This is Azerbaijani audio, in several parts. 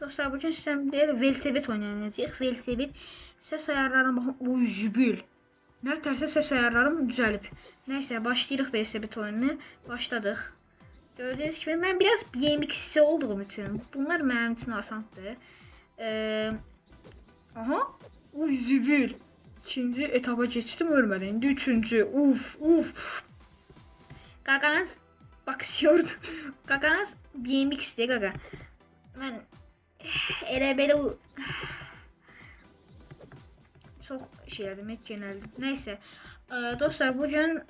Dostlar, bugün sizə Velosiped oynayacağıq. Velosiped səs ayarlarına baxın. Oy, zübül. Nə tərsə səs ayarlarım düzəlib. Nəysə, başlayırıq Velosiped oyununa. Başladıq. Gördüyünüz kimi mən biraz BMX'çi olduğum üçün bunlar mənim üçün asandır. Aha. Oy, zübül. İkinci etapa keçdim, ölmədim. İndi üçüncü. Uf. Qaqanız bakışıyordu. Qaqanız BMX'dir qaqa. Mən elə belə çox şey elədim, genəldim. Nəysə, dostlar, bugün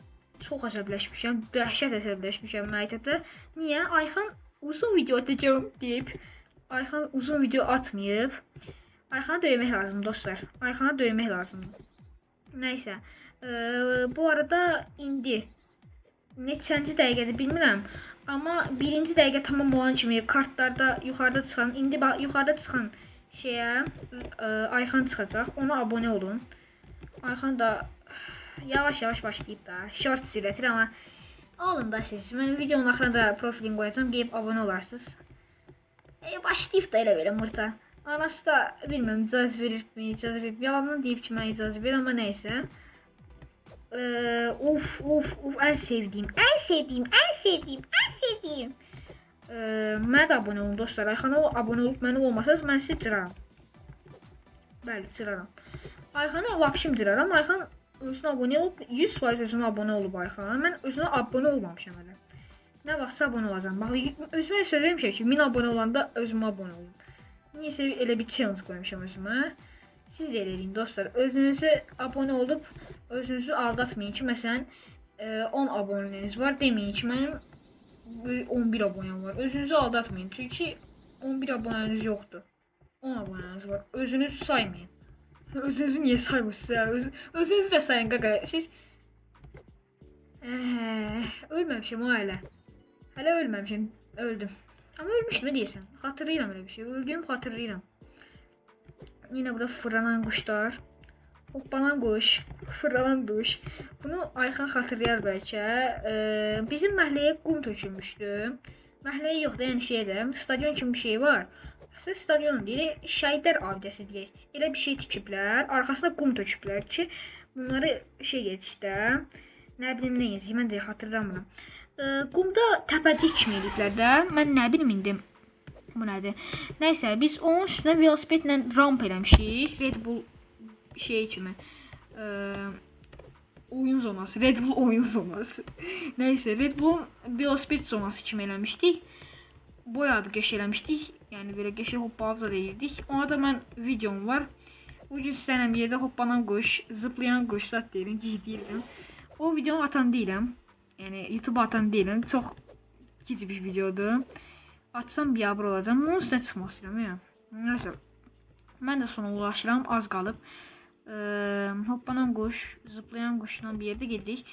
çox əsəbləşmişəm, dəhşət əsəbləşmişəm məktəbdə. Niyə? Ayxan uzun video atacağım deyib, Ayxan uzun video atmayıb. Ayxanı döymək lazım, dostlar. Ayxanı döymək lazımdır. Nəysə, bu arada indi neçənci dəqiqədir bilmirəm. Amma birinci dəqiqə tamam olan kimi kartlarda yuxarıda çıxan, indi yuxarıda çıxan şeyə Ayxan çıxacaq. Ona abunə olun. Ayxan da yavaş-yavaş başlayıb da. Short sürətir, amma olun da siz. Mən videonun axırına da profilini qoyacağam. Gəlib abunə olarsınız. Başlayıb da elə belə mırta. Anası da bilmirəm icazə verirmi, icazə verib. Yalandan deyib ki, mən icazə verir, amma nəysə. En sevdiğim. Mən də abunə olun dostlar. Ayxana abunə olub mənə olmasaz mən sizi cıraram. Bəli, cıraram. Ayxana vapşim cıraram. Ayxan özünə abunə olub, 100% özünə abunə olub Ayxana. Mən özünə abunə olmamışam hələ. Nə vaxtsa abunə olacağam. Bax, özümə söz vermişəm ki, 1000 abunə olanda özümə abunə olum. Niyəsə elə bir challenge qoymuşam özümə. Siz də eləyin dostlar. Özünüzü abunə olub, özünüzü aldatmayın ki, məsələn 10 abunəniz var, deməyin ki, mənim 11 abunəm var. Özünüzü aldatmayın, çünki 11 abunəniz yoxdur. 10 abunəniz var. Özünüzü saymayın. Özünüzü niyə saymırsınız? Özünüzü də sayın qaqa. Siz ölməmişim o hələ. Hələ ölməmişim, öldüm. Amma ölmüşüm, nə deyirsən? Xatırlayıram elə bir şey. Öldüyüm xatırlayıram. Yine burada fırlanan kuşlar. Hoplanan kuş, fırlanan kuş. Bunu Ayxan xatırlayar bəlkə. Bizim məhəlləyə qum tökülmüşdü. Məhəlləyə yox da, yəni şeydə, stadion kimi bir şey var. Stadionun deyil, şəhidlər abidəsi deyək. Elə bir şey tikiblər, arkasına qum töküblər ki, bunları şey geçdə. Nə bilim nə yazıyım, mən də xatırlamıram. Qumda təpəcik kimi ediblər də. Mən nə bilim indi. Bu nədir? Nəysə, biz onun üstünə velosipedlə ramp eləmişik. Red Bull şey kimi. Oyun zonası. Red Bull oyun zonası. Nəysə, Red Bull'un velosiped zonası kimi eləmişdik. Boyadı qəş eləmişdik. Yəni belə qəşə hoppalca deyirdik. Ona da mən videom var. Bugün sizlərlə bir yerdə hoppanan quş, zıplayan quş zat deyirəm, deyirəm. O videonu atan deyiləm. Yəni YouTube atan deyiləm. Çox gizli bir videodur. Atsam biabır olacağım. Onun üstünə çıxmaq istəyirəm ya. Nəysə. Mən də sona ulaşıram. Az qalıb. Hoppanan quş, zıplayan quşla bir yerdə gedirik.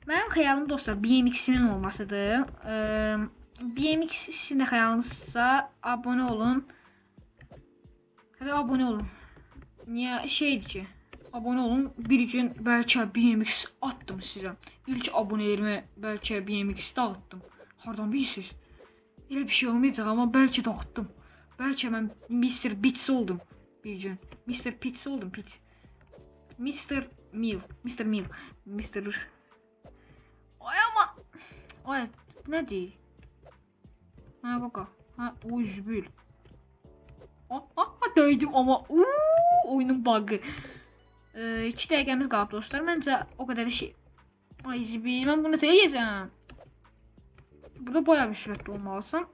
Mənim xəyalım dostlar BMX-inin olmasıdır. BMX sizin də xəyalınızsa abunə olun. Hələ abunə olun. Niyə şeydir ki? Abunə olun. Bir gün bəlkə BMX atdım sizə. İlk abunələrimi bəlkə BMX dağıtdım. Hardan bilirsiniz? Elə bir şey olmayacaq, amma bəlkə dağıtdım. Bəlkə mən Mr. Bits oldum bir gün. Mr. Pits oldum, Pits. Mr. Meal. Ay aman. Ay, nədir? Ha, qaqa. Ha, oy, zübül. Döydüm amma. Oyunun bug'ı. 2 dəqiqəmiz qalıb dostlar. Məncə o qədər şey. Ay, zübül. Mən bunu təyəcəm. Burada bayağı bir sürətli olmalısan.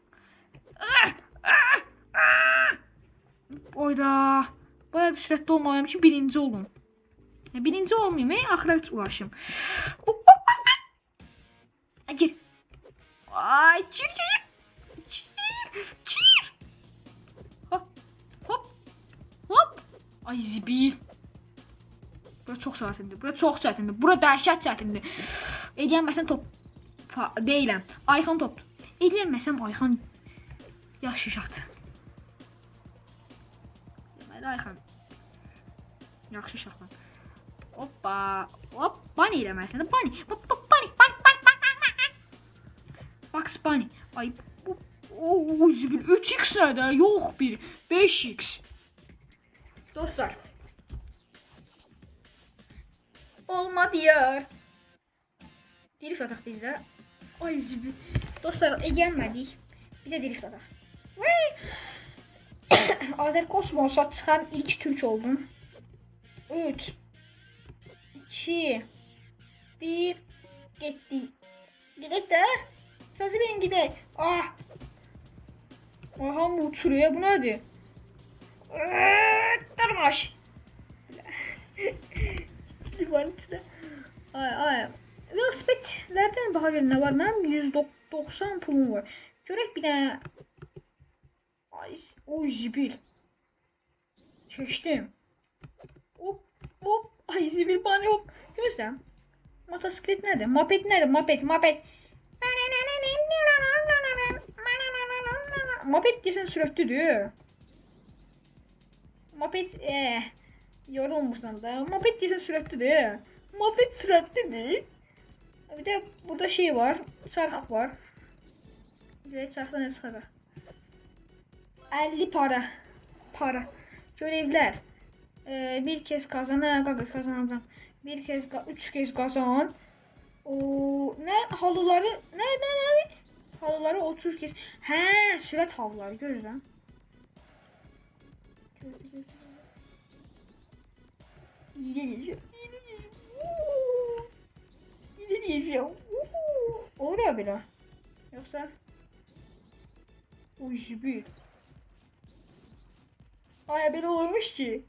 Oyda. Bayağı bir sürətli olmalıyım ki birinci olun. Birinci olmayayım, axıra ulaşım. Gir. Ay, gir. Hop. Ay, zibil. Bura çox çətindir. Bura dəhşət çətindir. Eləyənməsən top deyiləm. Ayxan topdur. Eləyənməsəm Ayxan yaxşı uşaqdır. Deməli Ayxan yaxşı uşaqdır. Hoppa. Hop, bunny eləməlisən. Bunny. Bugs Bunny. Ay, Oo, zibil 3x nədir? Yox bir 5x. Dostlar. Olmadı ya. Drift ataq bizdə. Ay zibil. Dostlar, gəlmədik. Bir də drift ataq. Azər Kosmosa çıxan ilk Türk oldum. 3 2 1 getdik. Gedək də. Sözü benim gidək. Ah. Aha mı uçuruyor? Bu nədir? Darmaş. Livanın içində. Ay. Velosipedlərdən baxa görün nə var? Mənim 190 pulum var. Görək bir dənə. Ay, o zibil. Keçdim. Hop. Ay zibil bana yok. Gözlə. Motosiklet nədir? Moped nədir? Moped. Moped deyəsən sürətlidir. Moped yorulmuşsan da. Moped deyəsən sürətlidir. Moped sürətlidir. Bir de burada şey var. Çarx var. Bir de çarxda ne çıxacaq? 50 para. Görevlər. Bir kez kazan, kazanacağım. Bir kez, 3 kez kazan. Ne halıları, ne? Halıları 30 kez. He, sürət halıları görürəm. İyi. Olur ya belə. Yoxsa o zibil. Ay belə olmuş ki.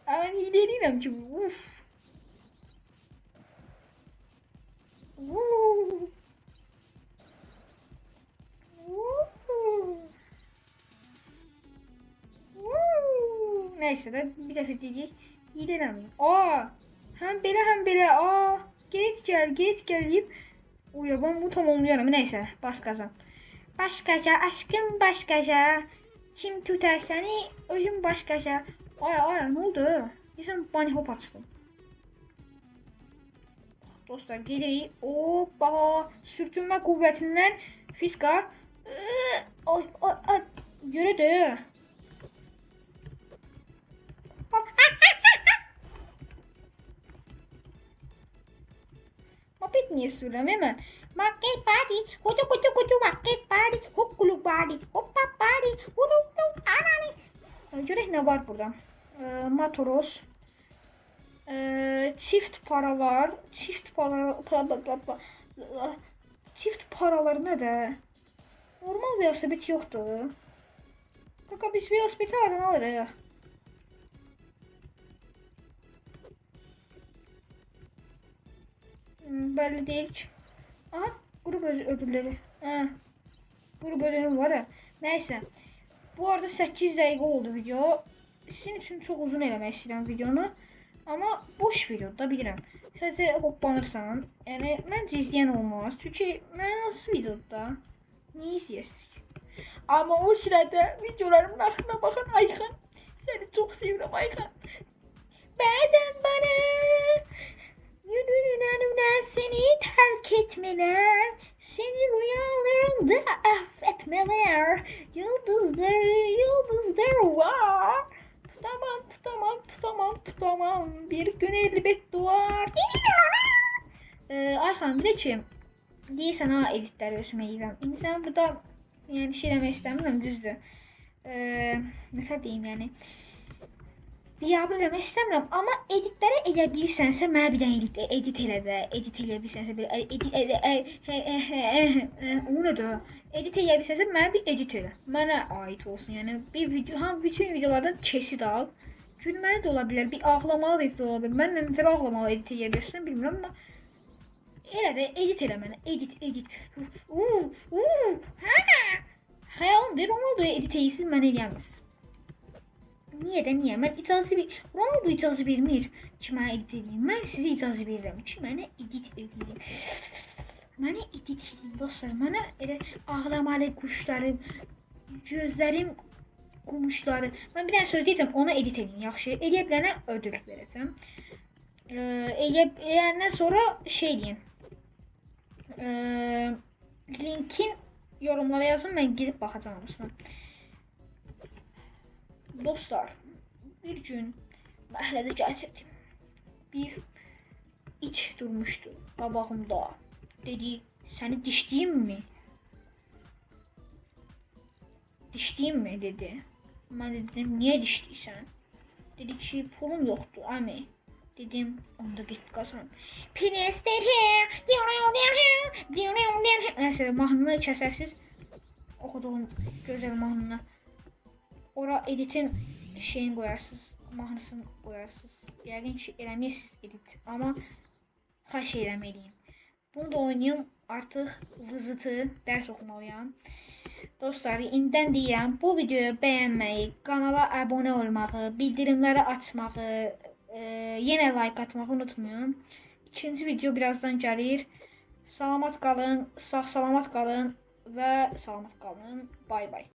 Ben hile değilim ki. Uf. Neyse de bir defa dedik. Hilelenmeyeyim. Hem belə. Geç gel deyip. Uya ben bu tamamlayarım. Neyse bas kazan. Başkaca aşkım başkaca. Kim tutar seni özüm başkaca. Ay ne oldu? Deyəsən bunny hop açdım. Dostlar gelirik. Hoppa. Sürtünmə qüvvətindən fiskar. Ay. Göre de. Moped niye sürüyorum hemen? Market party. Kutu market party. Hokkulu party. Hoppa party. Hulu anani. Görək nə var burada? Matoros. Çift paralar. Çift paralar nədir? Normal velosiped yoxdur. Kaka biz velosipedi aradan alırıq. Belli değil ki. Aha grup ödülleri. Grup ödülüm var ya. Neyse. Bu arada 8 dakika oldu video. Sizin için çok uzun eləmək istəyirəm videonu. Ama boş videoda bilirəm. Sadəcə hoplanırsan. Yəni məncə izləyən olmaz. Çünki mənasız videoda niyə izləyəsiniz ki? Ama o sırada videolarımın altına baxan Ayxan. Seni çok seviyorum Ayxan. Bazen bana seni terk etmeler, seni rüyalarında affetmeler, yıldızlar var. Tutamam. Bir gün elbet doğar. Ayxan bir de ki, deyirsən ha editləri özümə yiyirəm. İndi sən burada yəni şey demək istəmirəm, düzdür. Nəsə deyim yəni. Biabır demək istəmirəm, amma editləri edə bilirsənsə, mənə bir dənə edit elə də, edit eləyə bilirsənsə, o nədir? Edit eləyə bilirsənsə, mənə bir edit elə. Mənə aid olsun, yəni bir video, bütün videolardan kesit al. Gülməli də ola bilər, bir ağlamalı edit ola bilər. Mən necə ağlamalı edit eləyə bilirsən, bilmirəm, amma elə də edit elə mənə, edit. Xəyalımdır, Ronaldo'ya edit eləyəsiniz, mənə eləyəməz. Niye? Mən Ronaldo icazə vermir ki, mənə edit edeyim. Mən sizə icazə verirəm ki, mənə edit edeyim. Mənə edit edeyim dostlar. Mənə elə ağlamalı quşlarım, gözlərim qumuşları. Mən bir dənə söz deyəcəm, ona edit edeyim, yaxşı. Eləyə bilənə ödül verəcəm. Eləyəndən sonra şey deyim. Linkin yorumlara yazın, mən gedib baxacağam hamısına. Dostlar, bir gün məhəllədə gəzirdim. Bir iç durmuşdu qabağımda. Dedi, səni dişləyim mi? Dişləyim mi dedi. Mən dedim, niyə dişləyirsən? Dedi ki, pulum yoxdur, əmi. Dedim, onda get qazan. Priester here. Nəysə, mahnını kəsərsiz. Oxuduğum gözəl mahnını. Ora editin şeyini qoyarsınız, mahnısını qoyarsınız. Yəqin ki, eləməyirsiniz edit, amma xahiş eləməliyim. Bunu da oynayım, artıq vızıtı dərs oxumalıyam. Dostlar, indidən deyirəm, bu videoyu bəyənməyi, kanala abunə olmağı, bildirimləri açmağı, yenə like atmağı unutmayın. İkinci video birazdan gəlir. Salamat qalın, sağ salamat qalın və salamat qalın. Bay bay.